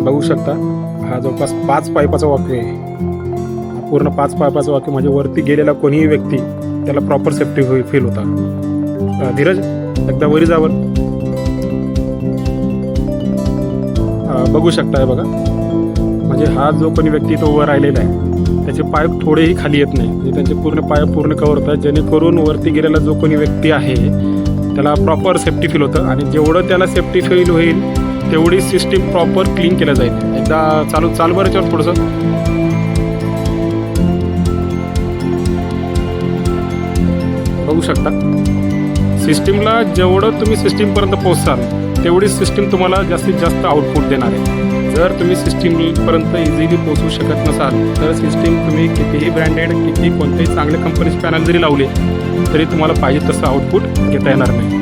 बघू शकता हा जवळपास 5 पाईपाचा वॉकवे आहे. पूर्ण 5 पाईपाचा वॉकवे म्हणजे वरती गेलेला कोणीही व्यक्ती त्याला प्रॉपर सेफ्टी फील होता. धीरज एकदा वरी जावर. बघू शकताय बघा, म्हणजे हा जो कोणी व्यक्ती तो वर राहिलेला आहे त्याचे पाय थोडेही खाली येत नाही, म्हणजे त्यांचे पूर्ण पाय पूर्ण कव्हर होतात, जेणेकरून वरती गेलेला जो कोणी व्यक्ती आहे त्याला प्रॉपर सेफ्टी फील होतं. आणि जेवढं त्याला सेफ्टी फील होईल तेवढी सिस्टीम प्रॉपर क्लीन केलं जाईल. एकदा चालू बरं याच्यावर थोडंसं. बघू शकता सिस्टीमला जेवढं तुम्ही सिस्टीमपर्यंत पोहोचाल तेवढी सिस्टीम तुम्हाला जास्तीत जास्त आउटपुट देणार आहे. जर तुम्ही सिस्टीमपर्यंत इझिली पोहोचू शकत नसाल तर सिस्टीम तुम्ही कितीही ब्रँडेड कोणत्याही चांगल्या कंपनीचे पॅनल जरी लावले तरी तुम्हाला पाहिजे तसं आउटपुट घेता येणार नाही.